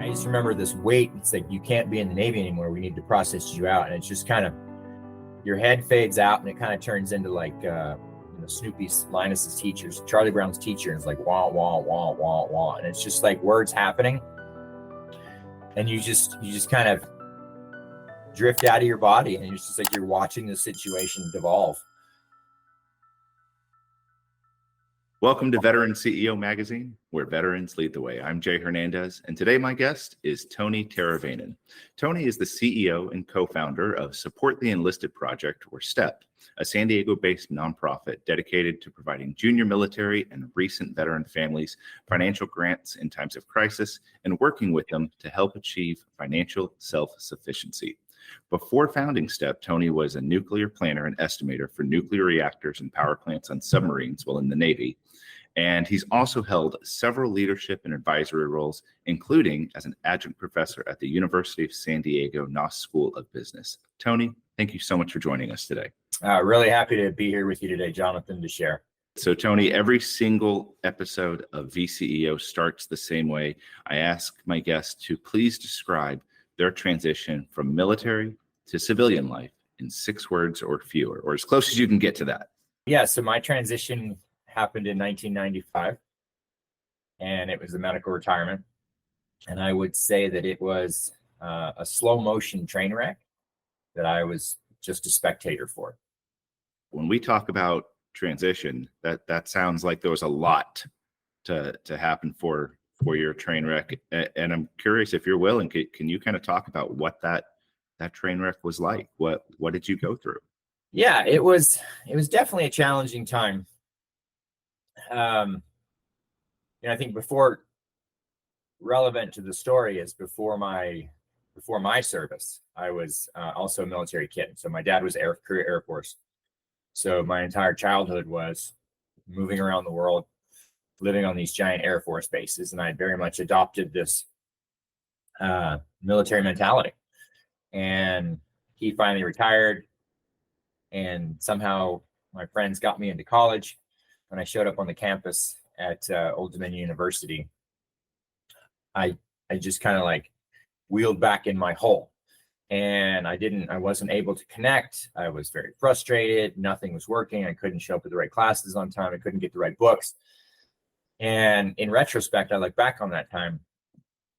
I just remember this weight. It's like, you can't be in the Navy anymore. We need to process you out. And it's just kind of, your head fades out and it kind of turns into like, Snoopy's, Linus's teachers, Charlie Brown's teacher. And it's like, wah, wah, wah, wah, wah. And it's just like words happening. And you just kind of drift out of your body. And it's just like, you're watching the situation devolve. Welcome to Veteran CEO Magazine, where veterans lead the way. I'm Jay Hernandez, and today my guest is Tony Taravainen. Tony is the CEO and co-founder of Support the Enlisted Project, or STEP, a San Diego-based nonprofit dedicated to providing junior military and recent veteran families financial grants in times of crisis and working with them to help achieve financial self-sufficiency. Before founding STEP, Tony was a nuclear planner and estimator for nuclear reactors and power plants on submarines while in the Navy. And he's also held several leadership and advisory roles, including as an adjunct professor at the University of San Diego Noss School of Business. Tony, thank you so much for joining us today. Really happy to be here with you today, Jonathan, to share. So, Tony, every single episode of VCEO starts the same way. I ask my guests to please describe their transition from military to civilian life in 6 words or fewer, or as close as you can get to that. Yeah, so my transition happened in 1995, and it was a medical retirement. And I would say that it was a slow motion train wreck that I was just a spectator for. When we talk about transition, that sounds like there was a lot to happen for your train wreck. And I'm curious, if you're willing, can you kind of talk about what that train wreck was like? What did you go through? Yeah, it was definitely a challenging time. I think before relevant to the story is before my service, I was also a military kid. So my dad was career Air Force. So my entire childhood was moving around the world, living on these giant Air Force bases. And I very much adopted this military mentality. And he finally retired. And somehow my friends got me into college. When I showed up on the campus at Old Dominion University, I just kind of like wheeled back in my hole, and I wasn't able to connect. I was very frustrated. Nothing was working. I couldn't show up at the right classes on time. I couldn't get the right books. And in retrospect, I look back on that time,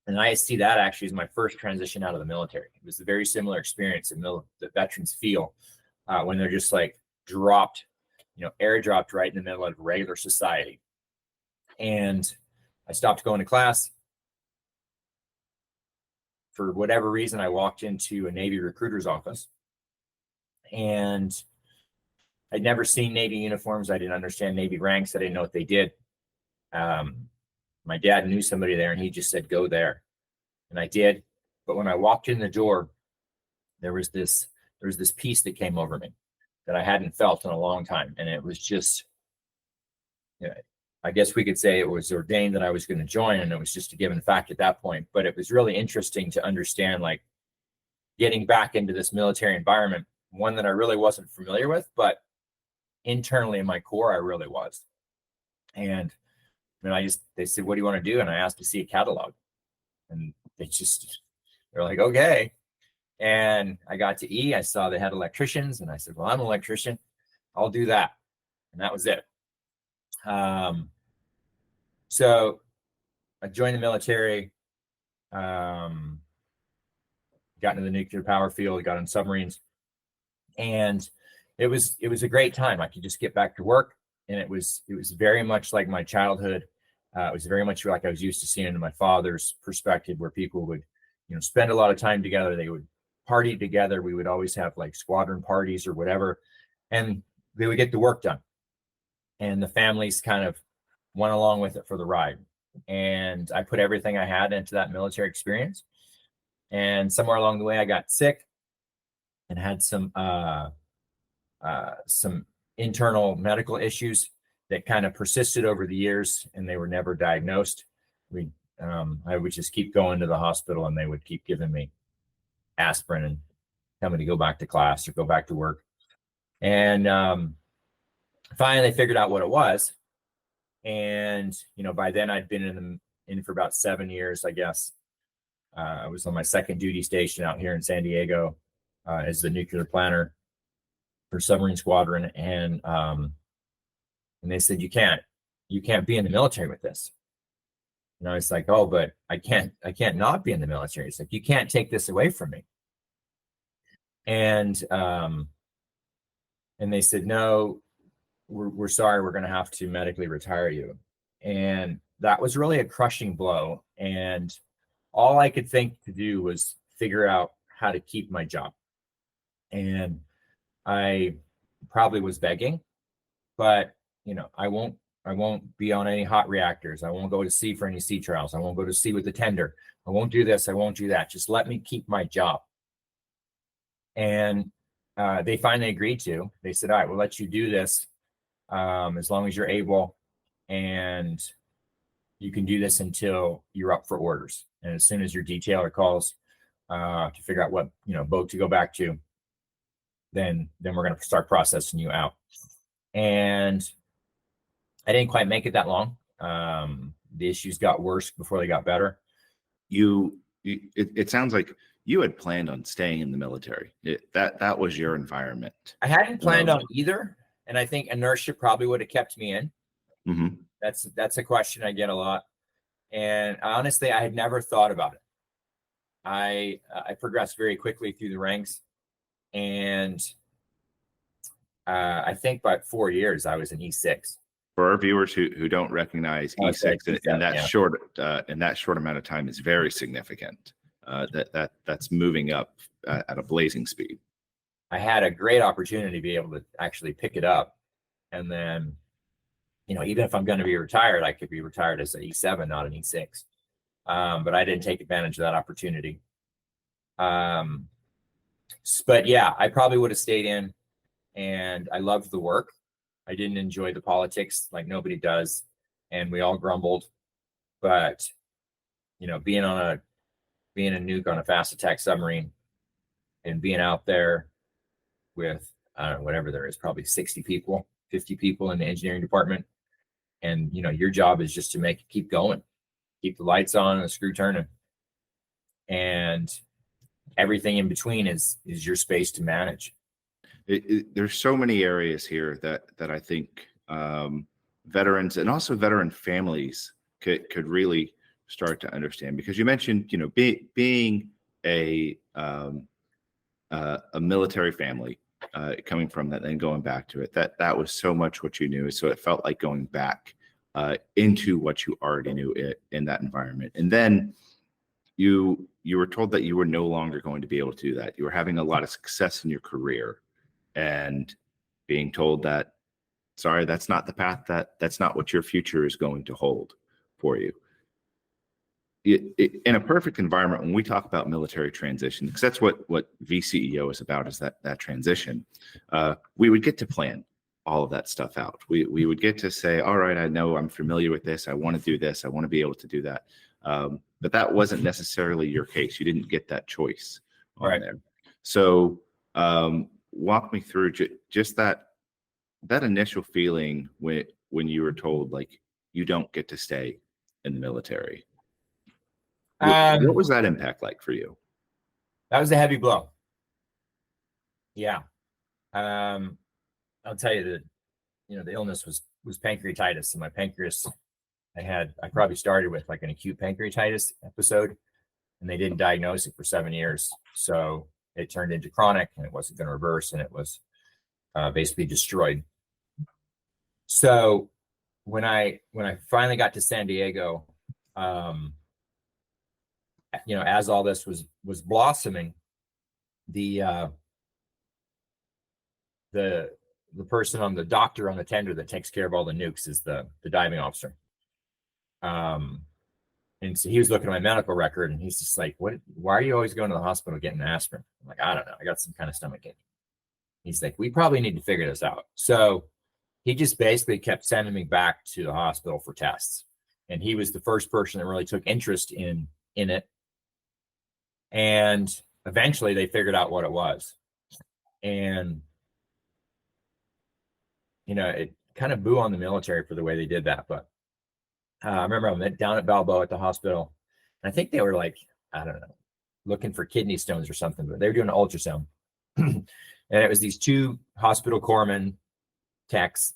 and I see that actually as my first transition out of the military. It was a very similar experience that veterans feel when they're just like airdropped right in the middle of regular society. And I stopped going to class. For whatever reason, I walked into a Navy recruiter's office, and I'd never seen Navy uniforms. I didn't understand Navy ranks. I didn't know what they did. My dad knew somebody there, and he just said, "Go there." And I did. But when I walked in the door, there was this peace that came over me that I hadn't felt in a long time. And it was just, I guess we could say it was ordained that I was going to join, and it was just a given fact at that point. But it was really interesting to understand, like, getting back into this military environment, one that I really wasn't familiar with, but internally in my core, I really was. And then they said, "What do you want to do?" And I asked to see a catalog, and they're like, "Okay." And I got to E, I saw they had electricians, and I said, "Well, I'm an electrician. I'll do that." And that was it. So I joined the military, got into the nuclear power field, got on submarines, and it was a great time. I could just get back to work, and it was very much like my childhood. It was very much like I was used to seeing in my father's perspective, where people would, spend a lot of time together. They would party together. We would always have like squadron parties or whatever, and they would get the work done. And the families kind of went along with it for the ride. And I put everything I had into that military experience. And somewhere along the way, I got sick and had some internal medical issues that kind of persisted over the years, and they were never diagnosed. I would just keep going to the hospital, and they would keep giving me aspirin and tell me to go back to class or go back to work. And finally, they figured out what it was. And by then I'd been in for about 7 years, I guess. I was on my second duty station out here in San Diego as the nuclear planner for Submarine Squadron, and they said you can't be in the military with this. And I was like, oh, but I can't not be in the military. It's like, you can't take this away from me. And they said, no, we're sorry, we're going to have to medically retire you. And that was really a crushing blow. And all I could think to do was figure out how to keep my job. And I probably was begging, but I won't be on any hot reactors. I won't go to sea for any sea trials. I won't go to sea with the tender. I won't do this. I won't do that. Just let me keep my job. And they finally agreed to. They said, all right, we'll let you do this as long as you're able. And you can do this until you're up for orders. And as soon as your detailer calls to figure out what boat to go back to, then we're going to start processing you out. And I didn't quite make it that long. The issues got worse before they got better. It sounds like you had planned on staying in the military. That was your environment. I hadn't planned on either, and I think inertia probably would have kept me in. Mm-hmm. That's a question I get a lot, and honestly, I had never thought about it. I progressed very quickly through the ranks, and I think by 4 years I was an E6. For our viewers who don't recognize E6 in that short amount of time is very significant. That's moving up at a blazing speed. I had a great opportunity to be able to actually pick it up, and then even if I'm going to be retired, I could be retired as an E7, not an E6. But I didn't take advantage of that opportunity. But yeah, I probably would have stayed in, and I loved the work. I didn't enjoy the politics like nobody does, and we all grumbled. But being a nuke on a fast attack submarine and being out there with whatever there is, probably 60 people, 50 people in the engineering department, and your job is just to make it keep going, keep the lights on and the screw turning, and everything in between is your space to manage. There's so many areas here that I think veterans and also veteran families could really start to understand, because you mentioned being a military family, coming from that and going back to it, that was so much what you knew, so it felt like going back into what you already knew in that environment. And then you were told that you were no longer going to be able to do that. You were having a lot of success in your career, and being told that, sorry, that's not the path, that's not what your future is going to hold for you. In a perfect environment, when we talk about military transition, because that's what VCEO is about, is that transition, we would get to plan all of that stuff out. We would get to say, all right, I know I'm familiar with this. I want to do this. I want to be able to do that. But that wasn't necessarily your case. You didn't get that choice on there. So walk me through just that initial feeling when you were told, like, you don't get to stay in the military. What was that impact like for you? That was a heavy blow. Yeah. I'll tell you that, the illness was pancreatitis, and my pancreas, I probably started with like an acute pancreatitis episode, and they didn't diagnose it for 7 years. So it turned into chronic, and it wasn't going to reverse, and it was basically destroyed. So when I finally got to San Diego, as all this was blossoming, the person on the doctor on the tender that takes care of all the nukes is the diving officer. And so he was looking at my medical record, and he's just like, why are you always going to the hospital getting aspirin? I'm like, I don't know. I got some kind of stomach ache. He's like, we probably need to figure this out. So he just basically kept sending me back to the hospital for tests. And he was the first person that really took interest in it. And eventually they figured out what it was. And, it kind of boo on the military for the way they did that. But I remember I went down at Balboa at the hospital, and I think they were like, I don't know, looking for kidney stones or something, but they were doing an ultrasound. And it was these two hospital corpsmen techs,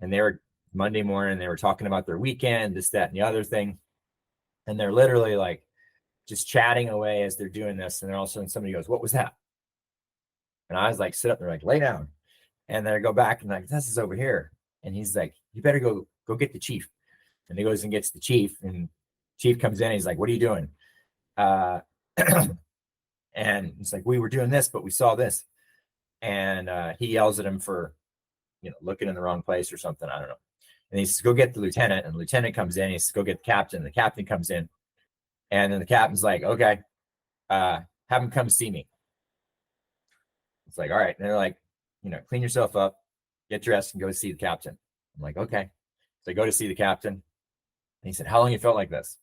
and they were Monday morning, they were talking about their weekend, this, that, and the other thing. And they're literally like just chatting away as they're doing this. And then all of a sudden somebody goes, "What was that?" And I was like, sit up, they're like, "Lay down." And then I go back and like, "This is over here." And he's like, "You better go get the chief." And he goes and gets the chief, and chief comes in, and he's like, "What are you doing?" And he's like, "We were doing this, but we saw this." And he yells at him for, looking in the wrong place or something. I don't know. And he says, "Go get the lieutenant." And the lieutenant comes in. He says, "Go get the captain." And the captain comes in. And then the captain's like, "Okay, have him come see me." It's like, all right. And they're like, "Clean yourself up, get dressed, and go see the captain." I'm like, "Okay." So I go to see the captain. And he said, "How long you felt like this?"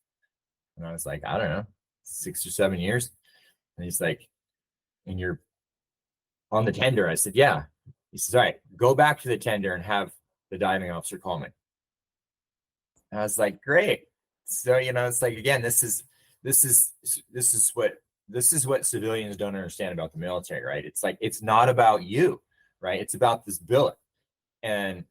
And I was like, "I don't know, 6 or 7 years." And he's like, "And you're on the tender?" I said, "Yeah." He says, "All right, go back to the tender and have the diving officer call me." And I was like, "Great." So, it's like, again, this is what civilians don't understand about the military, right? It's like, it's not about you, right? It's about this billet. And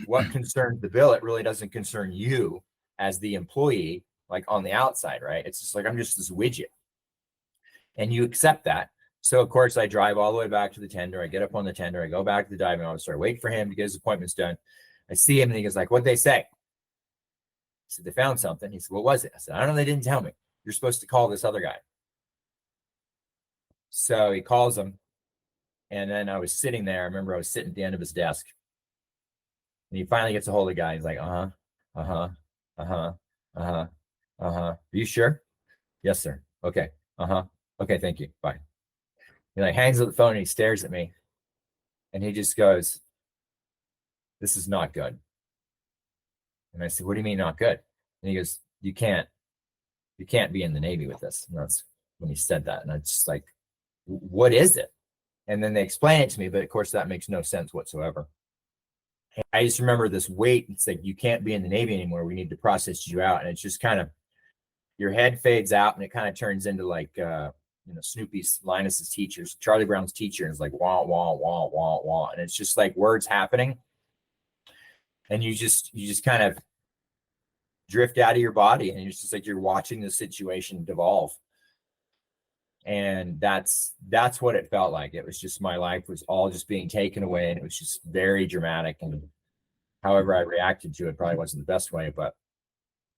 what concerns the billet really doesn't concern you as the employee, like on the outside, right? It's just like, I'm just this widget. And you accept that. So, of course, I drive all the way back to the tender. I get up on the tender. I go back to the diving officer. I wait for him to get his appointments done. I see him, and he goes like, "What'd they say?" He said, "They found something." He said, "What was it?" I said, "I don't know. They didn't tell me. You're supposed to call this other guy." So he calls him. And then I was sitting there. I remember I was sitting at the end of his desk. And he finally gets a hold of the guy. He's like, "Uh-huh, uh-huh, uh-huh, uh-huh, uh-huh. Are you sure?" "Yes, sir." "Okay, uh-huh. Okay, thank you. Bye." He like hangs up the phone and he stares at me. And he just goes, "This is not good." And I said, "What do you mean not good?" And he goes, you can't be in the Navy with this." And that's when he said that. And I just like, what is it? And then they explain it to me, but of course that makes no sense whatsoever. I just remember this weight. It's like, you can't be in the Navy anymore. We need to process you out. And it's just kind of, your head fades out and it kind of turns into like, Snoopy's, Linus's teachers, Charlie Brown's teacher. And it's like, wah, wah, wah, wah, wah. And it's just like words happening. And you just kind of drift out of your body. And it's just like, you're watching the situation devolve. And that's what it felt like. It was just, my life was all just being taken away. And it was just very dramatic. And however I reacted to it probably wasn't the best way, but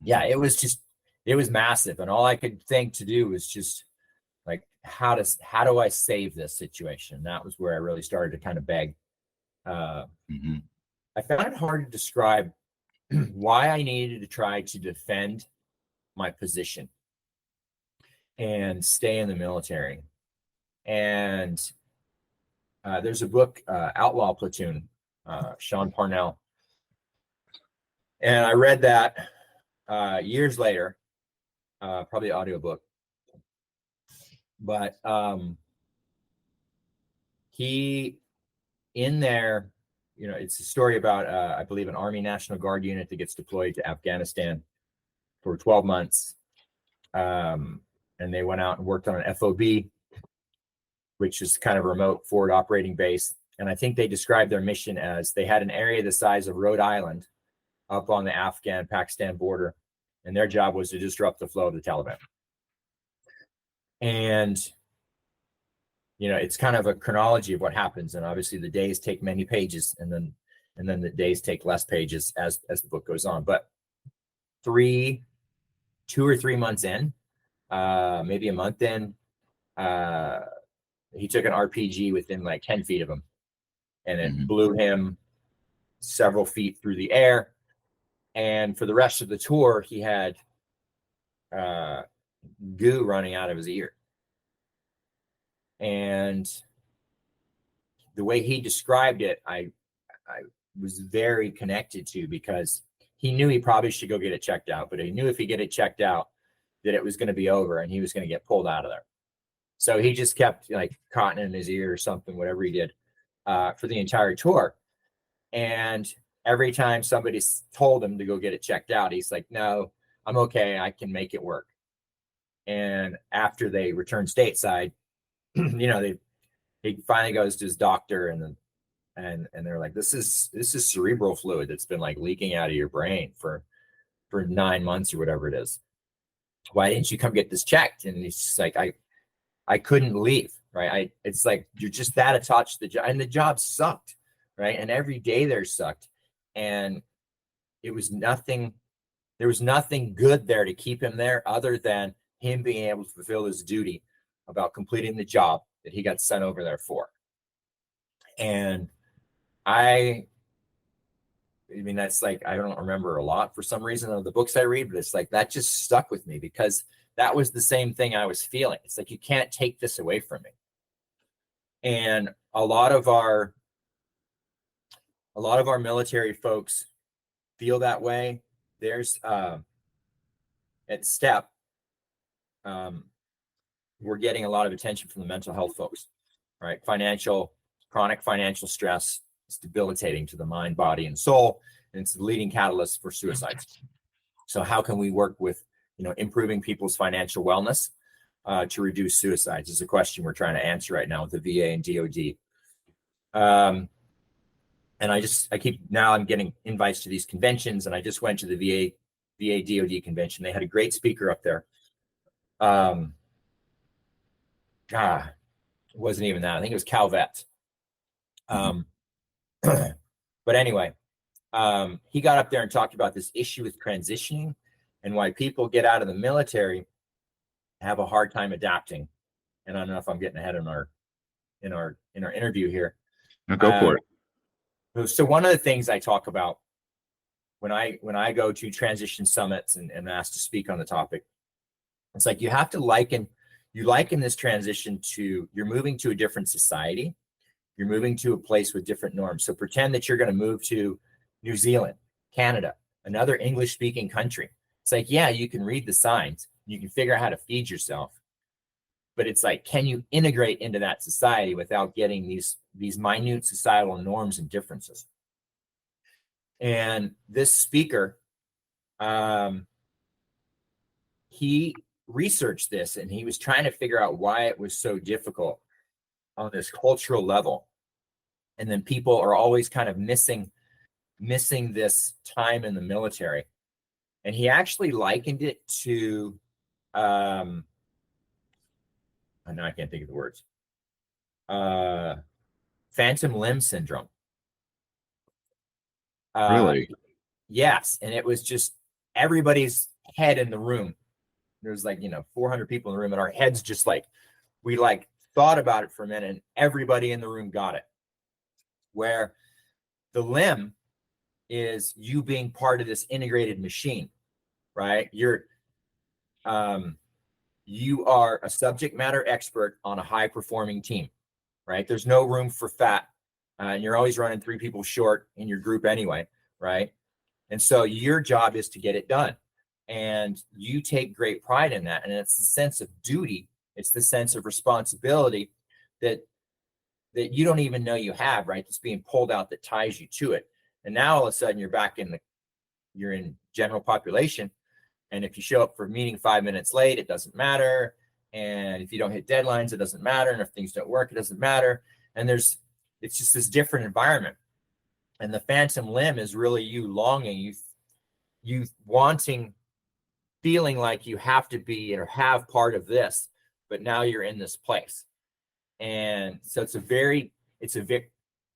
yeah, it was massive. And all I could think to do was just like, how do I save this situation? And that was where I really started to kind of beg. I found it hard to describe why I needed to try to defend my position and stay in the military. And there's a book, Outlaw Platoon, Sean Parnell. And I read that years later, probably audiobook. But he, in there, it's a story about, I believe, an Army National Guard unit that gets deployed to Afghanistan for 12 months. And they went out and worked on an FOB, which is kind of a remote forward operating base. And I think they described their mission as, they had an area the size of Rhode Island up on the Afghan-Pakistan border. And their job was to disrupt the flow of the Taliban. And, it's kind of a chronology of what happens. And obviously the days take many pages, and then the days take less pages as the book goes on. But 2 or 3 months in, maybe a month in, he took an RPG within like 10 feet of him, and it blew him several feet through the air. And for the rest of the tour, he had goo running out of his ear. And the way he described it, I was very connected to, because he knew he probably should go get it checked out, but he knew if he get it checked out that it was going to be over and he was going to get pulled out of there. So he just kept like cotton in his ear or something, whatever he did, for the entire tour. And every time somebody told him to go get it checked out, he's like, "No, I'm okay. I can make it work." And after they return stateside, you know, he finally goes to his doctor, and they're like, this is cerebral fluid that's been like leaking out of your brain for 9 months or whatever it is. Why didn't you come get this checked? And he's just like, I couldn't leave, right? It's like, you're just that attached to the job, and the job sucked, right? And every day there sucked, and there was nothing good there to keep him there other than him being able to fulfill his duty about completing the job that he got sent over there for. And I mean, that's like, I don't remember a lot for some reason of the books I read, but it's like, that just stuck with me because that was the same thing I was feeling. It's like, you can't take this away from me. And a lot of our military folks feel that way. There's at STEP, we're getting a lot of attention from the mental health folks, right? Chronic financial stress is debilitating to the mind, body, and soul, and it's the leading catalyst for suicides. So how can we work with, improving people's financial wellness to reduce suicides is a question we're trying to answer right now with the VA and DOD. And I'm getting invites to these conventions, and I just went to the VA DOD convention. They had a great speaker up there. It wasn't even that. I think it was Calvet. But anyway, he got up there and talked about this issue with transitioning and why people get out of the military have a hard time adapting. And I don't know if I'm getting ahead in our interview here. No, go for it. So one of the things I talk about when I go to transition summits and asked to speak on the topic, it's like you have to liken this transition to, you're moving to a different society. You're moving to a place with different norms. So pretend that you're going to move to New Zealand, Canada, another English-speaking country. It's like, yeah, you can read the signs. You can figure out how to feed yourself. But it's like, can you integrate into that society without getting these minute societal norms and differences? And this speaker, he researched this, and he was trying to figure out why it was so difficult on this cultural level. And then people are always kind of missing this time in the military. And he actually likened it to, I know I can't think of the words, phantom limb syndrome. Really? Yes. And it was just everybody's head in the room. There's 400 people in the room, and our heads just we thought about it for a minute, and everybody in the room got it. Where the limb is you being part of this integrated machine, right? You are a subject matter expert on a high performing team, right? There's no room for fat, and you're always running 3 people short in your group anyway, right? And so your job is to get it done, and you take great pride in that. And it's the sense of duty, it's the sense of responsibility that you don't even know you have, right? That's being pulled out that ties you to it. And now all of a sudden you're in general population. And if you show up for a meeting 5 minutes late, it doesn't matter. And if you don't hit deadlines, it doesn't matter. And if things don't work, it doesn't matter. And it's just this different environment. And the phantom limb is really you longing, you wanting, feeling like you have to be or have part of this, but now you're in this place. And so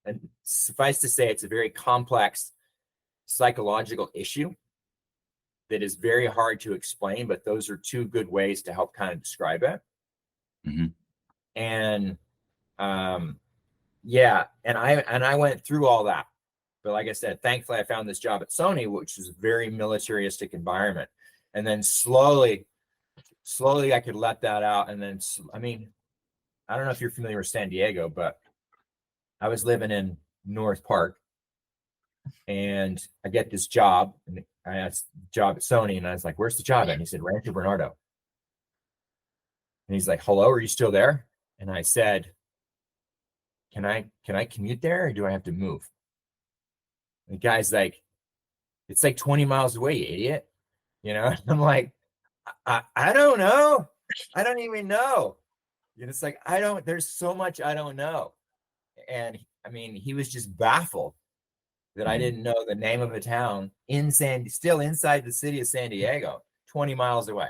and suffice to say, it's a very complex psychological issue that is very hard to explain, but those are 2 good ways to help kind of describe it. Mm-hmm. And yeah, and I went through all that. But like I said, thankfully I found this job at Sony, which is a very militaristic environment. And then slowly I could let that out. And then, I don't know if you're familiar with San Diego, but I was living in North Park, and I get this job, and I asked job at Sony, and I was like, "Where's the job at?" And he said, "Rancho Bernardo." And he's like, "Hello, are you still there?" And I said, Can I commute there, or do I have to move?" And the guy's like, "It's 20 miles away, you idiot." I'm like, I don't know. I don't even know. It's like, there's so much I don't know. And I mean, he was just baffled that I didn't know the name of a town still inside the city of San Diego, 20 miles away.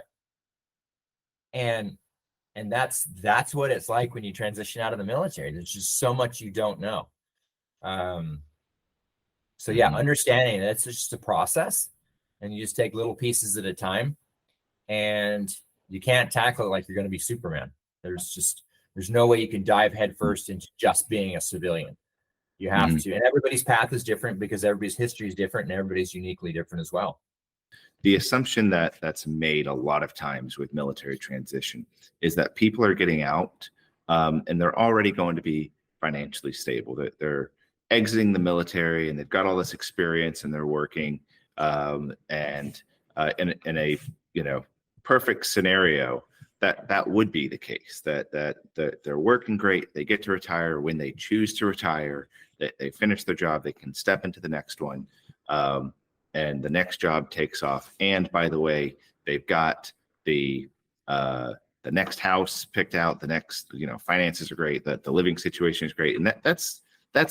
And that's what it's like when you transition out of the military. There's just so much you don't know. So yeah, understanding that it's just a process, and you just take little pieces at a time, and you can't tackle it like you're going to be Superman. There's no way you can dive headfirst into just being a civilian. You have to, and everybody's path is different because everybody's history is different, and everybody's uniquely different as well. The assumption that's made a lot of times with military transition is that people are getting out and they're already going to be financially stable. That they're exiting the military and they've got all this experience and they're working. And in a perfect scenario, that would be the case. That they're working great. They get to retire when they choose to retire. That they finish their job. They can step into the next one. And the next job takes off. And by the way, they've got the next house picked out. The next, finances are great. That the living situation is great. And that's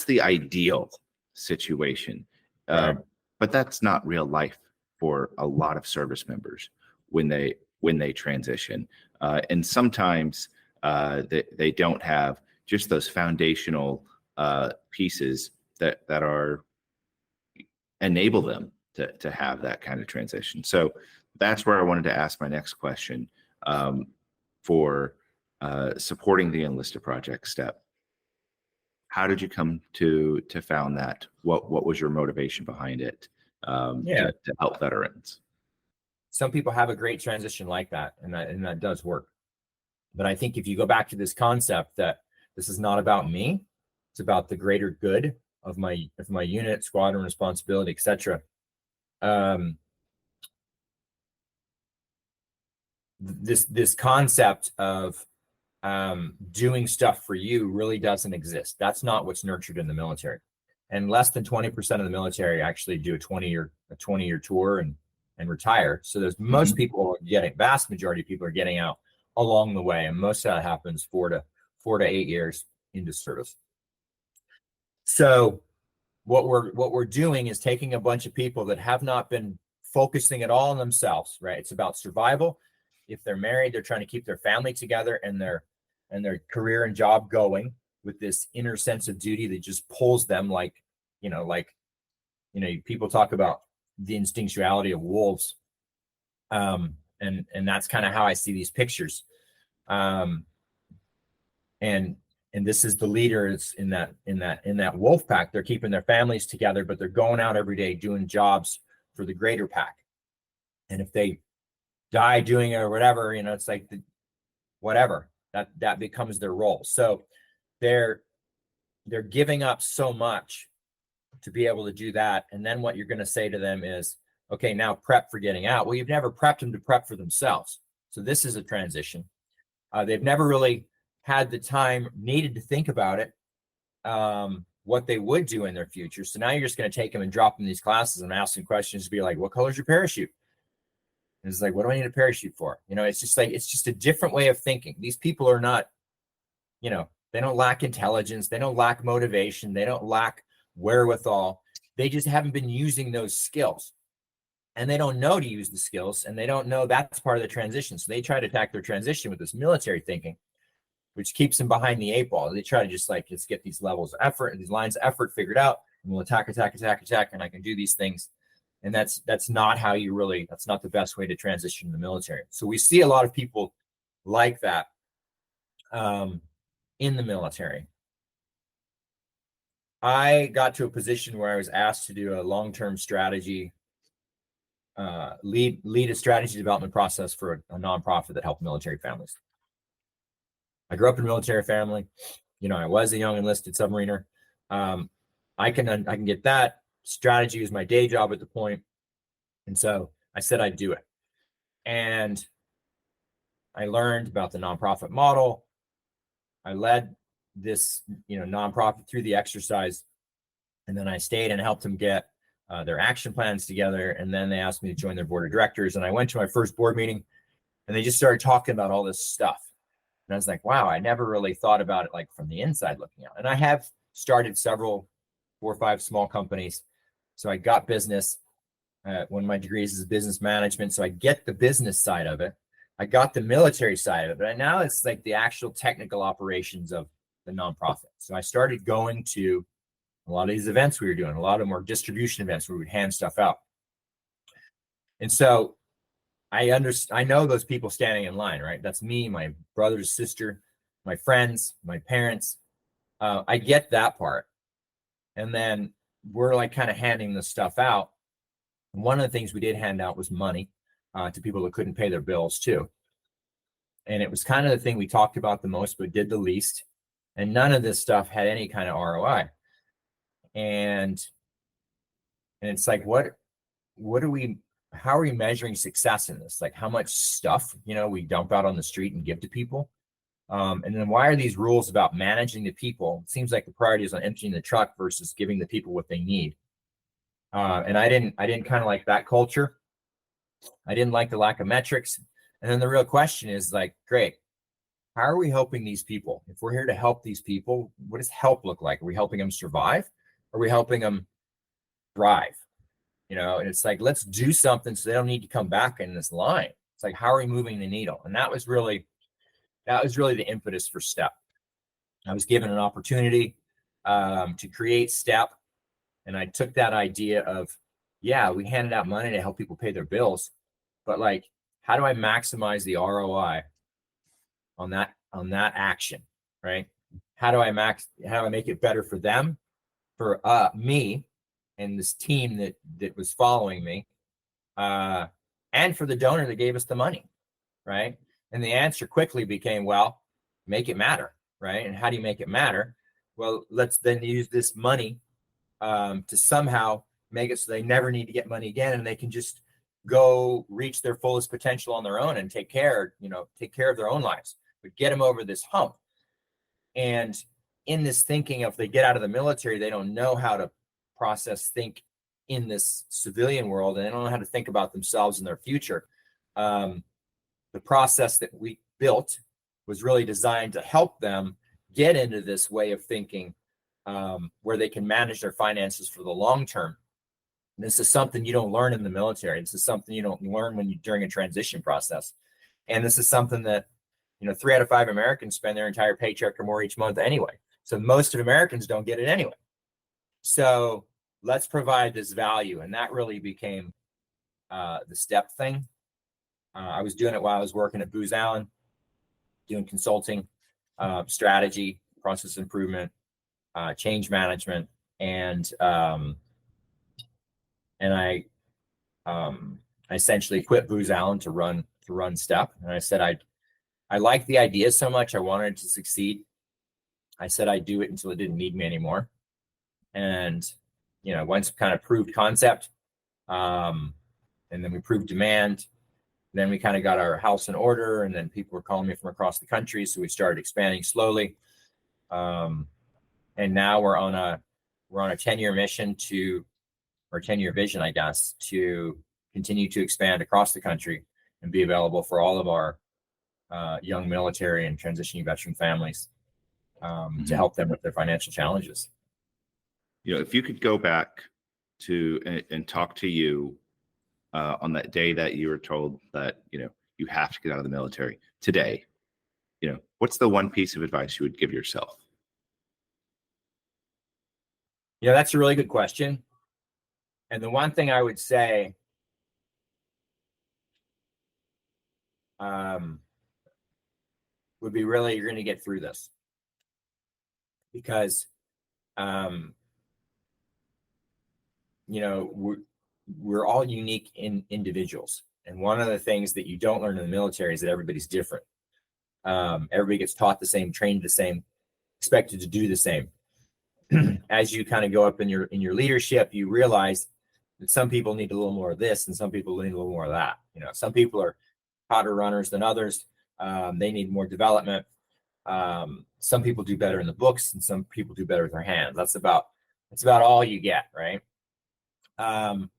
the ideal situation. Right. But that's not real life for a lot of service members when they transition. And sometimes they don't have just those foundational pieces that are enable them to have that kind of transition. So that's where I wanted to ask my next question for supporting the Enlisted Project step. How did you come to found that? What was your motivation behind it to help veterans? Some people have a great transition like that, and that does work. But I think if you go back to this concept that this is not about me, it's about the greater good of my unit, squadron, responsibility, etc. This concept of doing stuff for you really doesn't exist. That's not what's nurtured in the military. And less than 20% of the military actually do a 20-year tour and retire. So there's most people are getting, vast majority of people are getting out along the way, and most of that happens 4 to 8 years into service. So what we're doing is taking a bunch of people that have not been focusing at all on themselves, right? It's about survival. If they're married, they're trying to keep their family together and their career and job going with this inner sense of duty that just pulls them like people talk about the instinctuality of wolves. And that's kind of how I see these pictures. And this is the leaders in that wolf pack. They're keeping their families together, but they're going out every day doing jobs for the greater pack. And if they die doing it or whatever, it's like whatever that becomes their role. So they're giving up so much to be able to do that. And then what you're going to say to them is, okay, now prep for getting out. Well, you've never prepped them to prep for themselves. So this is a transition. They've never really had the time needed to think about it, what they would do in their future. So now you're just going to take them and drop them in these classes and ask them questions to be like, what color is your parachute? And it's like, what do I need a parachute for? It's just a different way of thinking. These people are not, they don't lack intelligence. They don't lack motivation. They don't lack wherewithal. They just haven't been using those skills, and they don't know to use the skills, and they don't know that's part of the transition. So they try to attack their transition with this military thinking, which keeps them behind the 8 ball. They try to just let's get these levels of effort and these lines of effort figured out, and we'll attack, and I can do these things. And that's not how that's not the best way to transition in the military. So we see a lot of people like that in the military. I got to a position where I was asked to do a long-term strategy, lead a strategy development process for a nonprofit that helped military families. I grew up in a military family. I was a young enlisted submariner. I can get that. Strategy was my day job at the point. And so I said I'd do it. And I learned about the nonprofit model. I led this, nonprofit through the exercise. And then I stayed and helped them get their action plans together. And then they asked me to join their board of directors. And I went to my first board meeting, And they just started talking about all this stuff. And I was like, wow, I never really thought about it like from the inside looking out. And I have started 4 or 5 small companies. So I got business. One of my degrees is business management. So I get the business side of it. I got the military side of it. And now it's like the actual technical operations of the nonprofit. So I started going to a lot of these events we were doing. A lot of them were distribution events where we would hand stuff out. And so I know those people standing in line, right? That's me, my brother, sister, my friends, my parents. I get that part. And then we're like kind of handing this stuff out. And one of the things we did hand out was money to people that couldn't pay their bills too. And it was kind of the thing we talked about the most, but did the least. And none of this stuff had any kind of ROI. And it's like, how are we measuring success in this? Like how much stuff, we dump out on the street and give to people. And then why are these rules about managing the people? It seems like the priority is on emptying the truck versus giving the people what they need. And I didn't kind of like that culture. I didn't like the lack of metrics. And then the real question is like, great, how are we helping these people? If we're here to help these people, what does help look like? Are we helping them survive? Are we helping them thrive? And it's like, let's do something so they don't need to come back in this line. It's like, how are we moving the needle? And that was really the impetus for STEP. I was given an opportunity to create STEP. And I took that idea of, we handed out money to help people pay their bills, but like, how do I maximize the ROI on that action, right? How do I make it better for them, for me, and this team that was following me, and for the donor that gave us the money, right? And the answer quickly became, well, make it matter, right? And how do you make it matter? Well, let's then use this money to somehow make it so they never need to get money again, and they can just go reach their fullest potential on their own and take care of their own lives, but get them over this hump. And in this thinking of, they get out of the military, they don't know how to think in this civilian world, and they don't know how to think about themselves and their future. The process that we built was really designed to help them get into this way of thinking, where they can manage their finances for the long term. And this is something you don't learn in the military. This is something you don't learn during a transition process. And this is something that 3 out of 5 Americans spend their entire paycheck or more each month anyway. So most of Americans don't get it anyway. So let's provide this value. And that really became the STEP thing. I was doing it while I was working at Booz Allen, doing consulting, strategy, process improvement, change management, and I essentially quit Booz Allen to run STEP. And I said I liked the idea so much, I wanted to succeed. I said I'd do it until it didn't need me anymore. And once kind of proved concept, and then we proved demand. Then we kind of got our house in order, and then people were calling me from across the country. So we started expanding slowly. And now we're on a 10-year mission or 10-year vision, I guess, to continue to expand across the country and be available for all of our young military and transitioning veteran families to help them with their financial challenges. If you could go back to and talk to you on that day that you were told that, you have to get out of the military today, what's the one piece of advice you would give yourself? That's a really good question. And the one thing I would say, would be really, you're going to get through this, because, we're all unique individuals. And one of the things that you don't learn in the military is that everybody's different. Everybody gets taught the same, trained the same, expected to do the same. As you kind of go up in your leadership, you realize that some people need a little more of this and some people need a little more of that. Some people are hotter runners than others. They need more development. Some people do better in the books and some people do better with their hands. That's about all you get, right?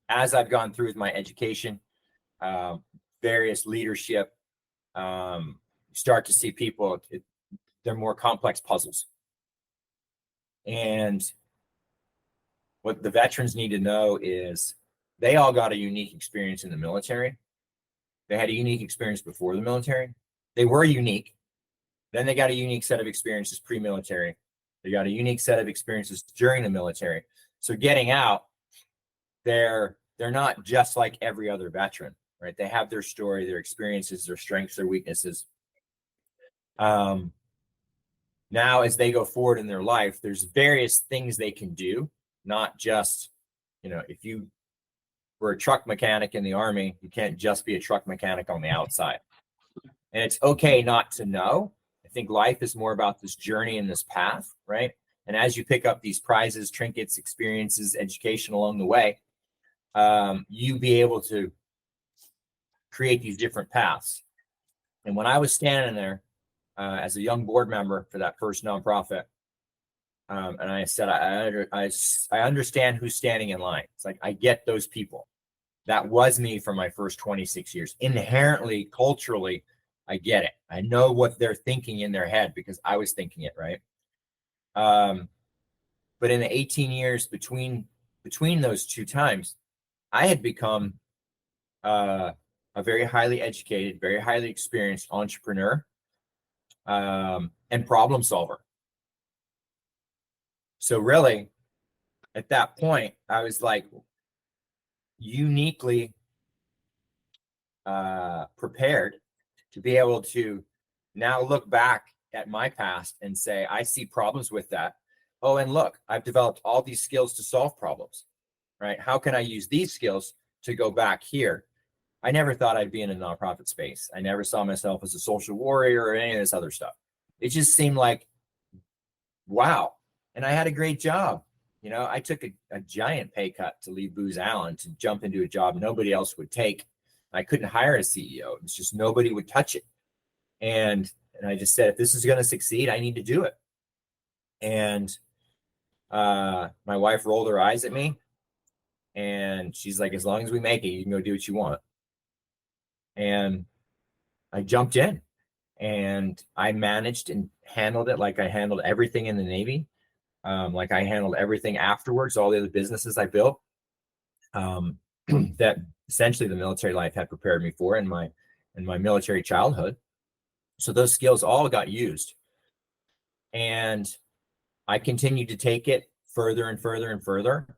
As I've gone through with my education, various leadership you start to see people, they're more complex puzzles. And what the veterans need to know is they all got a unique experience in the military. They had a unique experience before the military. They were unique. Then they got a unique set of experiences pre-military. They got a unique set of experiences during the military. So getting out, they're not just like every other veteran, right? They have their story, their experiences, their strengths, their weaknesses. Now, as they go forward in their life, there's various things they can do, not just, if you were a truck mechanic in the Army, you can't just be a truck mechanic on the outside. And it's okay not to know. I think life is more about this journey and this path, right? And as you pick up these prizes, trinkets, experiences, education along the way, you be able to create these different paths. And when I was standing there as a young board member for that first nonprofit, and I said, I understand who's standing in line. It's like, I get those people. That was me for my first 26 years. Inherently, culturally, I get it. I know what they're thinking in their head because I was thinking it, right? But in the 18 years between those two times, I had become a very highly educated, very highly experienced entrepreneur and problem solver. So really, at that point, I was like uniquely prepared to be able to now look back at my past and say, I see problems with that. Oh, and look, I've developed all these skills to solve problems, right? How can I use these skills to go back here? I never thought I'd be in a nonprofit space. I never saw myself as a social warrior or any of this other stuff. It just seemed like, wow. And I had a great job. I took a giant pay cut to leave Booz Allen to jump into a job nobody else would take. I couldn't hire a CEO. It's just nobody would touch it. And I just said, if this is going to succeed, I need to do it. And my wife rolled her eyes at me and she's like, as long as we make it, you can go do what you want. And I jumped in and I managed and handled it like I handled everything in the Navy. Like I handled everything afterwards, all the other businesses I built that essentially the military life had prepared me for in my military childhood. So those skills all got used. And I continued to take it further and further and further.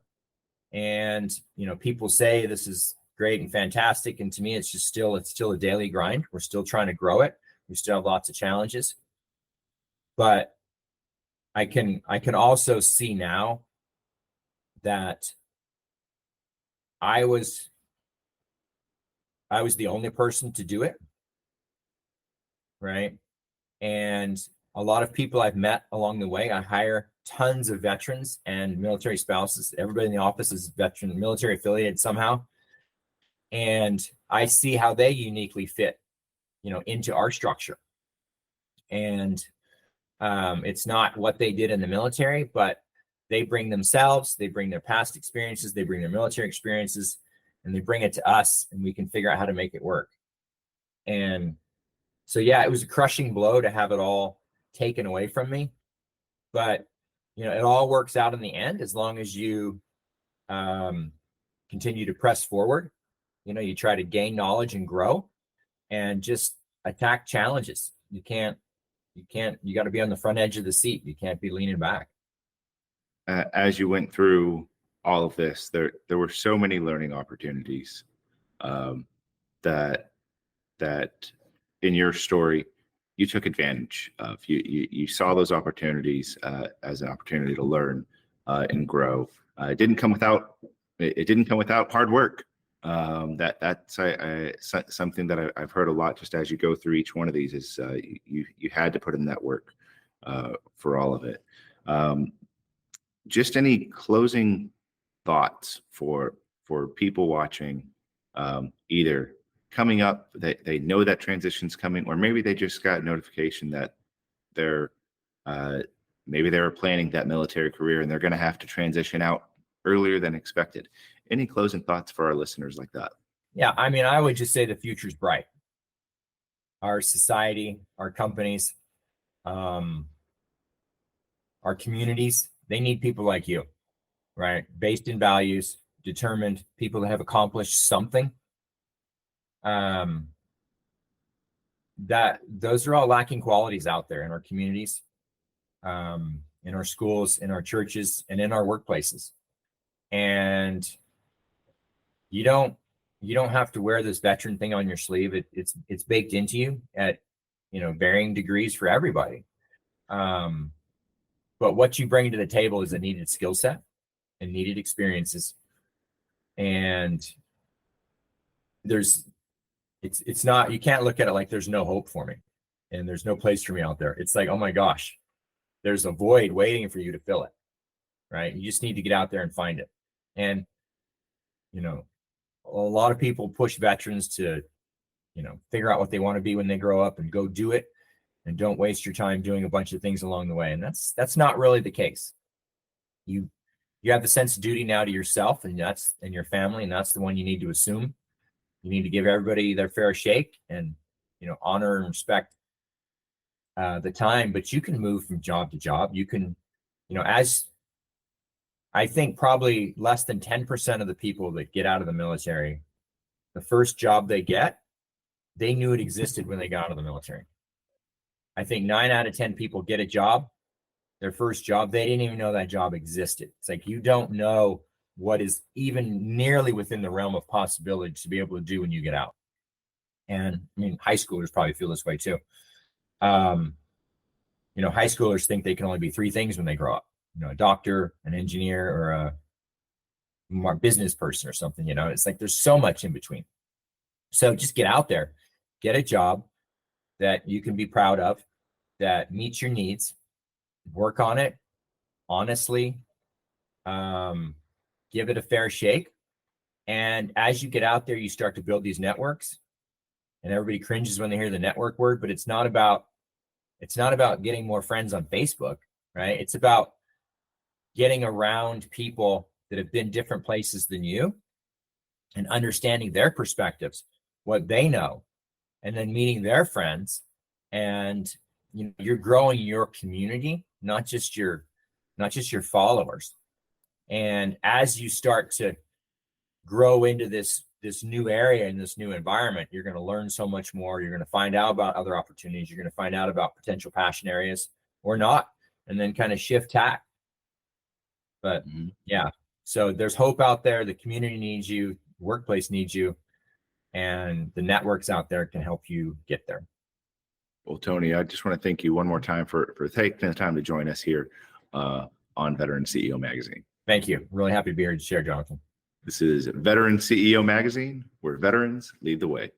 And, people say this is great and fantastic. And to me, it's still a daily grind. We're still trying to grow it. We still have lots of challenges. But I can also see now that I was the only person to do it, right? And a lot of people I've met along the way, I hire tons of veterans and military spouses. Everybody in the office is veteran, military affiliated somehow. And I see how they uniquely fit, into our structure. And it's not what they did in the military, but they bring themselves, they bring their past experiences, they bring their military experiences, and they bring it to us, and we can figure out how to make it work. And so, yeah, it was a crushing blow to have it all taken away from me. But, it all works out in the end as long as you continue to press forward. You try to gain knowledge and grow and just attack challenges. You got to be on the front edge of the seat. You can't be leaning back. As you went through all of this, there were so many learning opportunities that in your story you took advantage of. You saw those opportunities as an opportunity to learn and grow. It didn't come without hard work. That's something that I've heard a lot just as you go through each one of these is you had to put in that work for all of it. Just any closing thoughts for people watching, either coming up that they know that transition's coming, or maybe they just got notification that maybe they were planning that military career and they're going to have to transition out earlier than expected. Any closing thoughts for our listeners like that? Yeah, I would just say the future's bright. our society, our companies, our communities, they need people like you, right? Based in values, determined, people that have accomplished something. That those are all lacking qualities out there in our communities, in our schools, in our churches, and in our workplaces. And you don't have to wear this veteran thing on your sleeve. It's baked into you at varying degrees for everybody. But what you bring to the table is a needed skill set and needed experiences. And it's not, you can't look at it like there's no hope for me and there's no place for me out there. It's like, oh my gosh, there's a void waiting for you to fill it, right? You just need to get out there and find it. And, a lot of people push veterans to, figure out what they want to be when they grow up and go do it, and don't waste your time doing a bunch of things along the way. And that's not really the case. You have the sense of duty now to yourself and your family, and that's the one you need to assume. You need to give everybody their fair shake and, honor and respect the time, but you can move from job to job. You can, as I think probably less than 10% of the people that get out of the military, the first job they get, they knew it existed when they got out of the military. I think 9 out of 10 people get a job, their first job, they didn't even know that job existed. It's like, you don't know what is even nearly within the realm of possibility to be able to do when you get out. And high schoolers probably feel this way too. High schoolers think they can only be 3 things when they grow up, a doctor, an engineer, or a business person or something. It's like, there's so much in between. So just get out there, get a job that you can be proud of, that meets your needs, work on it honestly, give it a fair shake. And as you get out there, you start to build these networks, and everybody cringes when they hear the network word, but it's not about getting more friends on Facebook, right? It's about getting around people that have been different places than you and understanding their perspectives, what they know, and then meeting their friends. And you're growing your community, not just your followers. And as you start to grow into this new area and this new environment, you're going to learn so much more. You're going to find out about other opportunities. You're going to find out about potential passion areas or not, and then kind of shift tack. But yeah, so there's hope out there. The community needs you, workplace needs you, and the networks out there can help you get there. Well, Tony, I just want to thank you one more time for taking the time to join us here on Veteran CEO Magazine. Thank you. Really happy to be here to share, Jonathan. This is Veteran CEO Magazine, where veterans lead the way.